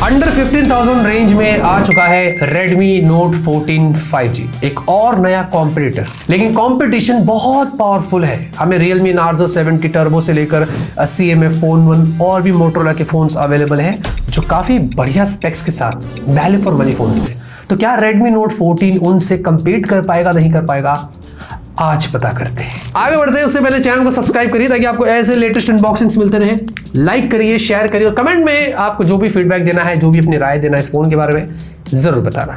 Under 15,000 range में आ चुका है Redmi Note 14 5G, एक और नया कॉम्पिटिटर। लेकिन कंपटीशन बहुत पावरफुल है। हमें Realme Narzo 70 टर्बो से लेकर CMA Phone 1 और भी Motorola के फोन्स अवेलेबल हैं जो काफी बढ़िया स्पेक्स के साथ वैल्यू फॉर मनी फोन्स हैं। तो क्या Redmi Note 14 उनसे compete कर पाएगा, नहीं कर पाएगा, आज पता करते हैं। आगे बढ़ते हैं उससे पहले चैनल को सब्सक्राइब करिए ताकि आपको ऐसे लेटेस्ट अनबॉक्सिंग्स मिलते रहे। लाइक करिए, शेयर करिए और कमेंट में आपको जो भी फीडबैक देना है, जो भी अपनी राय देना है इस फोन के बारे में, जरूर बताना।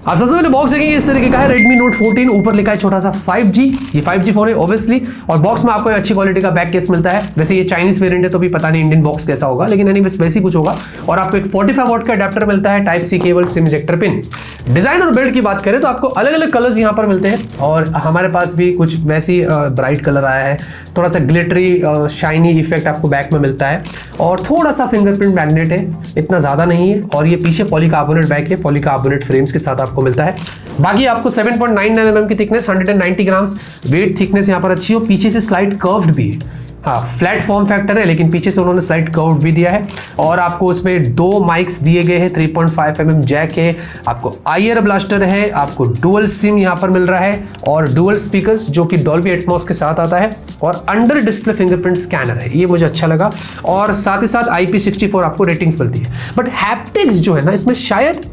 आप सबसे पहले बॉक्स देखेंगे इस तरीके का है Redmi Note 14, ऊपर लिखा है छोटा सा 5G। ये 5G फोन है ऑब्वियसली, और बॉक्स में आपको अच्छी क्वालिटी का बैक केस मिलता है। वैसे ये चाइनीज वेरिएंट है तो भी पता नहीं इंडियन बॉक्स कैसा होगा, लेकिन एनीवेज वैसे ही कुछ होगा। और आपको एक 45 वॉट का अडेप्टर मिलता है, type C cable, SIM ejector pin. Design और बिल्ड की बात करें तो आपको अलग अलग कलर्स यहाँ पर मिलते हैं, और हमारे पास भी कुछ वैसी ब्राइट कलर आया है। थोड़ा सा ग्लिटरी शाइनी इफेक्ट आपको बैक में मिलता है, और थोड़ा सा फिंगरप्रिंट मैग्नेट है, इतना ज्यादा नहीं है। और ये पीछे पॉलीकार्बोनेट बैक है, पॉलीकार्बोनेट फ्रेम्स के साथ आपको मिलता है। बाकी आपको 7.99 mm की थिकनेस, 190 ग्राम्स वेट थिकनेस यहाँ पर अच्छी हो। पीछे से स्लाइड कर्व्ड भी है, हाँ फ्लैट फॉर्म फैक्टर है, लेकिन पीछे से उन्होंने स्लाइड कर्व्ड भी दिया है। और आपको उसमें दो माइक्स दिए गए हैं, 3.5 mm जैक है, आपको IR ब्लास्टर है, आपको डुअल सिम यहाँ पर मिल रहा है, और डुअल स्पीकर्स जो कि डॉल्बी एटमॉस के साथ आता है, और अंडर डिस्प्ले फिंगरप्रिंट स्कैनर है, ये मुझे अच्छा लगा। और साथ ही साथ IP64 आपको रेटिंग्स मिलती है। बट हैप्टिक्स जो है ना, इसमें शायद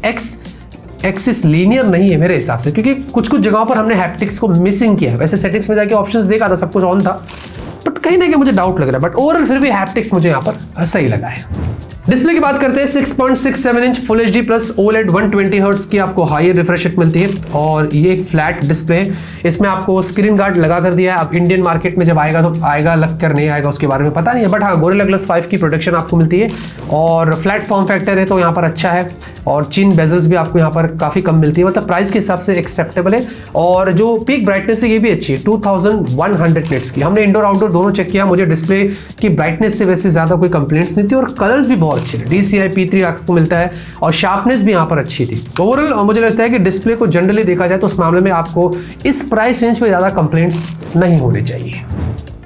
एक्सिस लीनियर नहीं है मेरे हिसाब से, क्योंकि कुछ कुछ जगहों पर हमने हैप्टिक्स को मिसिंग किया है। वैसे सेटिंग्स में जाके ऑप्शंस देखा था, सब कुछ ऑन था, बट कहीं ना कहीं मुझे डाउट लग रहा है। बट ओवरऑल फिर भी हैप्टिक्स मुझे यहाँ पर सही लगा है। डिस्प्ले की बात करते हैं, 6.67 inch full HD plus OLED 120 hertz की आपको हायर रिफ्रेश रेट मिलती है, और ये एक फ्लैट डिस्प्ले है। इसमें आपको स्क्रीन गार्ड लगा कर दिया है। अब इंडियन मार्केट में जब आएगा तो आएगा, लग कर नहीं आएगा उसके बारे में पता नहीं है, बट हाँ Gorilla Glass 5 की प्रोटेक्शन आपको मिलती है, और फ्लैट फॉर्म फैक्टर है तो यहाँ पर अच्छा है। और चिन बेजल्स भी आपको यहाँ पर काफी कम मिलती है, मतलब प्राइस के हिसाब से एक्सेप्टेबल है। और जो पीक ब्राइटनेस है ये भी अच्छी है, 2100 निट्स की। हमने इंडोर आउटडोर दोनों चेक किया, मुझे डिस्प्ले की ब्राइटनेस से वैसे ज्यादा कोई कंप्लेंट्स नहीं थी, और कलर्स भी बहुत अच्छे थे। DCI P3 आपको मिलता है, और शार्पनेस भी यहाँ पर अच्छी थी। ओवरऑल मुझे लगता है कि डिस्प्ले को जनरली देखा जाए तो उस मामले में आपको इस प्राइस रेंज में ज्यादा कंप्लेंट्स नहीं होने चाहिए।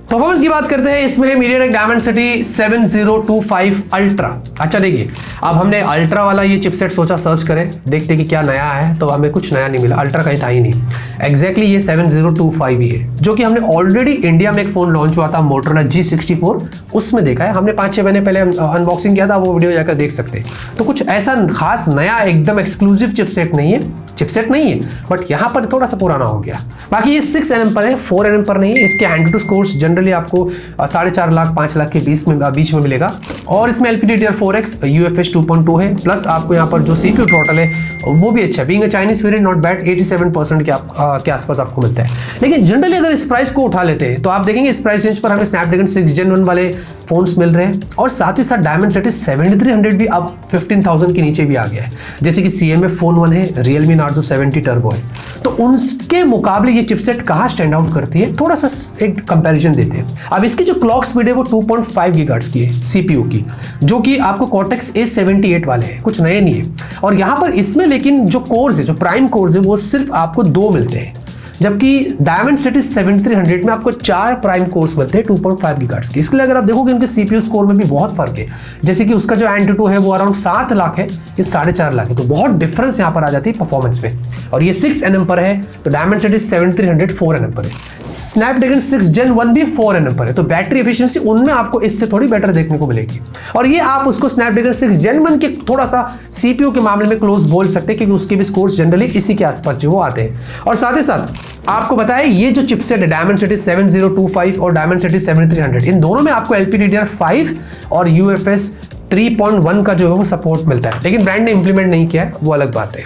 परफॉर्मेंस की बात करते हैं, इसमें MediaTek Dimensity 7025 अल्ट्रा। अच्छा देखिए, अब हमने अल्ट्रा वाला ये चिपसेट सोचा सर्च करें, देखते कि क्या नया है, तो हमें कुछ नया नहीं मिला। अल्ट्रा कहीं था ही नहीं। एग्जैक्टली ये 7025 ही है, जो कि हमने ऑलरेडी इंडिया में एक फोन लॉन्च हुआ था Motorola G64, उसमें देखा है हमने। 5-6 महीने पहले अनबॉक्सिंग किया था, वो वीडियो जाकर देख सकते हैं। तो कुछ ऐसा खास नया एकदम एक्सक्लूसिव चिपसेट नहीं है, बट यहाँ पर थोड़ा सा पुराना हो गया। बाकी ये 6 nm पर है, 4 nm पर नहीं है। इसके हैंड-टू स्कोर्स जनरली आपको 4.5 लाख 5 लाख के बीच में मिलेगा, और इसमें LPDDR4X UFS 2.2 है। प्लस आपको यहाँ पर जो CPU थ्रॉटल है वो भी अच्छा है, being a Chinese variant not bad, 87% के आसपास आपको मिलता है। लेकिन जनरली अगर इस प्राइस को उठा लेते हैं तो आप देखेंगे इस प्राइस रेंज पर हमें Snapdragon 6 Gen 1 वाले फोन्स मिल रहे हैं, और साथ ही साथ Dimensity 7300 भी अब 15,000 के नीचे भी आ गया है, जैसे कि CMA Phone 1 है, Realme Narzo 70 टर्बो है। तो उनके मुकाबले ये चिपसेट कहाँ स्टैंड आउट करती है, थोड़ा सा एक कंपैरिजन देते हैं। अब इसकी जो क्लॉक स्पीड है वो 2.5 GHz की है CPU की, जो कि आपको Cortex A78 वाले हैं, कुछ नए नहीं है। और यहाँ पर इसमें लेकिन जो कोर्स है, जो प्राइम कोर्स है, वो सिर्फ आपको 2 मिलते हैं, जबकि Dimensity 7300 में आपको 4 प्राइम कोर्स मिलते हैं 2.5 GHz के। इसके लिए अगर आप देखोगे इनके CPU स्कोर में भी बहुत फर्क है, जैसे कि उसका जो Antutu है वो अराउंड 7 लाख है, ये 4.5 लाख है, तो बहुत डिफरेंस यहाँ पर आ जाती है परफॉर्मेंस में। और ये 6 nm पर है, तो Dimensity 7300 4 nm पर है। Snapdragon 6 Gen 1 भी 4 nm पर है, तो बैटरी एफिशिएंसी उनमें आपको इससे थोड़ी बेटर देखने को मिलेगी। और ये आप उसको Snapdragon 6 Gen 1 के थोड़ा सा CPU के मामले में क्लोज बोल सकते हैं, क्योंकि उसके भी स्कोर्स जनरली इसी के आसपास जो वो आते हैं। और साथ ही साथ आपको बताएं, ये जो चिपसेट है Dimensity 7025 और Dimensity 7300, इन दोनों में आपको LPDDR5 और UFS 3.1 का जो है वो सपोर्ट मिलता है, लेकिन ब्रांड ने इंप्लीमेंट नहीं किया है, वो अलग बात है।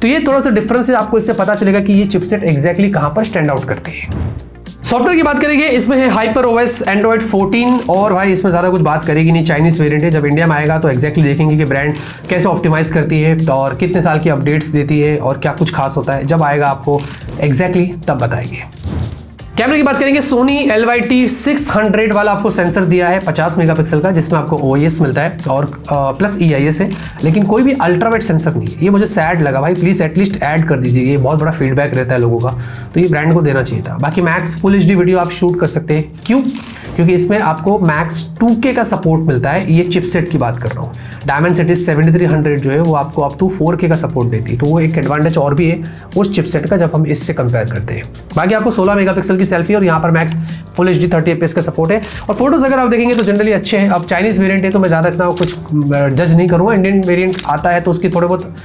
तो ये थोड़ा सा डिफरेंस है, आपको इससे पता चलेगा कि ये चिपसेट एग्जैक्टली कहां पर स्टैंड आउट करते हैं। सॉफ्टवेयर की बात करेंगे, इसमें है HyperOS Android 14, और भाई इसमें ज़्यादा कुछ बात करेगी नहीं, चाइनीज़ वेरिएंट है। जब इंडिया में आएगा तो एक्जैक्टली देखेंगे कि ब्रांड कैसे ऑप्टिमाइज़ करती है, और कितने साल की अपडेट्स देती है, और क्या कुछ खास होता है। जब आएगा आपको एक्जैक्टली तब बताएंगे। कैमरे की बात करेंगे, Sony LYT600 वाला आपको सेंसर दिया है 50 मेगापिक्सल का, जिसमें आपको OIS मिलता है और प्लस EIS है, लेकिन कोई भी अल्ट्रावाइड सेंसर नहीं है। ये मुझे सैड लगा भाई, प्लीज एटलीस्ट ऐड कर दीजिए, ये बहुत बड़ा फीडबैक रहता है लोगों का, तो ये ब्रांड को देना चाहिए था। बाकी मैक्स फुल HD वीडियो आप शूट कर सकते हैं। क्यों? क्योंकि इसमें आपको मैक्स 2K का सपोर्ट मिलता है। ये चिपसेट की बात कर रहा हूँ। Dimensity 7300 जो है वो आपको अप टू 4K का सपोर्ट देती है, तो वो एक एडवांटेज और भी है उस चिपसेट का जब हम इससे कंपेयर करते हैं। बाकी आपको 16 मेगापिक्सल की सेल्फी और यहाँ पर मैक्स फुल HD 30 fps का सपोर्ट है। और फोटोज अगर आप देखेंगे तो जनरली अच्छे हैं। अब चाइनीज वेरिएंट है तो मैं ज़्यादा इतना कुछ जज नहीं करूँगा। इंडियन वेरिएंट आता है तो उसकी थोड़े बहुत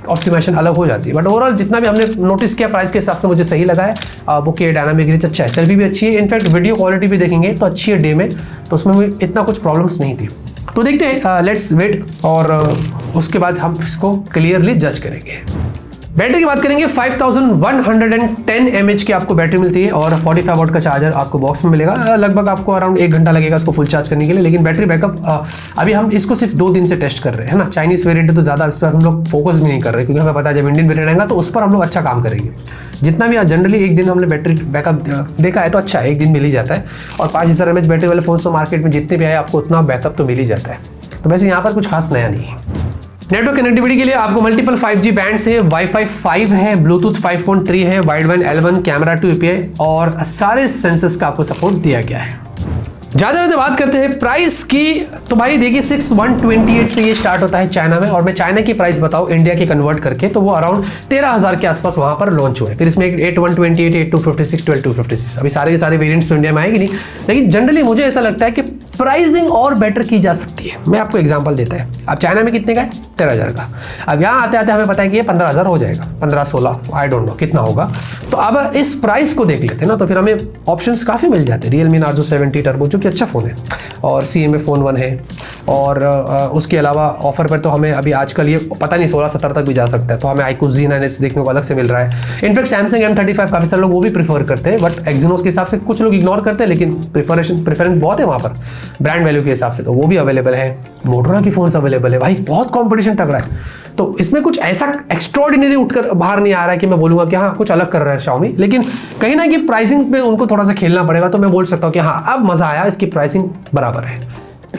ऑप्टिमाइजेशन अलग हो जाती है, बट ओवरऑल जितना भी हमने नोटिस किया प्राइस के हिसाब से मुझे सही लगा है। बुक के डायनामिक रेंज अच्छा है, सेल्फी भी अच्छी है, इनफैक्ट वीडियो क्वालिटी भी देखेंगे तो अच्छी है डे में, तो उसमें भी इतना कुछ प्रॉब्लम्स नहीं थी। तो देखते हैं, लेट्स वेट, और उसके बाद हम इसको क्लियरली जज करेंगे। बैटरी की बात करेंगे, 5110 mAh की आपको बैटरी मिलती है और 45 वाट का चार्जर आपको बॉक्स में मिलेगा। लगभग आपको अराउंड 1 घंटा लगेगा इसको फुल चार्ज करने के लिए। लेकिन बैटरी बैकअप अभी हम इसको सिर्फ 2 दिन से टेस्ट कर रहे हैं, है ना। चाइनीज वेरिएंट तो ज़्यादा इस पर हम लोग फोकस भी नहीं कर रहे, क्योंकि हमें पता है जब इंडियन वेरिएंट आएगा तो उस पर हम लोग अच्छा काम करेंगे। जितना भी जनरली 1 दिन हमने बैटरी बैकअप देखा है तो अच्छा है, 1 दिन मिल ही जाता है। और 5000 mAh बैटरी वाले फोन तो मार्केट में जितने भी आए आपको उतना बैकअप तो मिल ही जाता है। तो वैसे यहाँ पर कुछ खास नया नहीं है। नेटवर्क कनेक्टिविटी के लिए आपको मल्टीपल 5G बैंड्स है, वाईफाई 5 है, ब्लूटूथ 5.3 है, वाइडबैंड L1, कैमरा 2 API और सारे सेंसर्स का आपको सपोर्ट दिया गया है। ज़्यादा बात करते हैं प्राइस की, तो भाई देखिए 6128 से ये स्टार्ट होता है चाइना में। और मैं चाइना की प्राइस बताऊँ इंडिया की कन्वर्ट करके तो वो अराउंड 13000 के आसपास वहाँ पर लॉन्च हुए। फिर इसमें 8128, 8256, 1256, अभी सारे के सारे वेरिएंट्स तो इंडिया में आएगी नहीं, लेकिन जनरली मुझे ऐसा लगता है कि प्राइसिंग और बेटर की जा सकती है। मैं आपको एग्जांपल देता है, अब चाइना में कितने का है, 13000 का। अब यहाँ आते आते हमें पता है कि ये 15000 हो जाएगा, 15-16, आई डोंट नो कितना होगा। तो अब इस प्राइस को देख लेते हैं ना, तो फिर हमें ऑप्शंस काफ़ी मिल जाते हैं। Realme Narzo 70 टर्बो जो कि अच्छा फ़ोन है, और CMA Phone 1 है, और उसके अलावा ऑफर पर तो हमें अभी आजकल ये पता नहीं 16-17 तक भी जा सकता है, तो हमें iQOO Z9S देखने को अलग से मिल रहा है। इनफैक्ट Samsung M35 काफ़ी सारे लोग वो भी प्रीफर करते हैं, बट Exynos के हिसाब से कुछ लोग इग्नोर करते हैं, लेकिन प्रेफरेंस बहुत है वहाँ पर ब्रांड वैल्यू के हिसाब से, तो वो भी अवेलेबल है। मोटोरोला की फोन्स अवेलेबल है। भाई बहुत कॉम्पिटिशन तगड़ा है, तो इसमें कुछ ऐसा एक्स्ट्रॉर्डिनरी उठकर बाहर नहीं आ रहा है कि मैं बोलूँगा कि हाँ कुछ अलग कर रहा है Xiaomi, लेकिन कहीं ना कहीं प्राइसिंग पे उनको थोड़ा सा खेलना पड़ेगा। तो मैं बोल सकता हूँ कि हाँ अब मज़ा आया, इसकी प्राइसिंग बराबर है।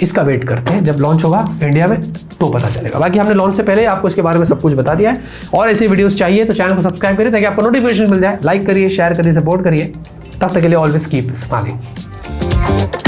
इसका वेट करते हैं, जब लॉन्च होगा इंडिया में तो पता चलेगा। बाकी हमने लॉन्च से पहले आपको इसके बारे में सब कुछ बता दिया है। और ऐसी वीडियोस चाहिए तो चैनल को सब्सक्राइब करिए ताकि आपको नोटिफिकेशन मिल जाए। लाइक करिए, शेयर करिए, सपोर्ट करिए। तब तक के लिए ऑलवेज कीप स्माइलिंग।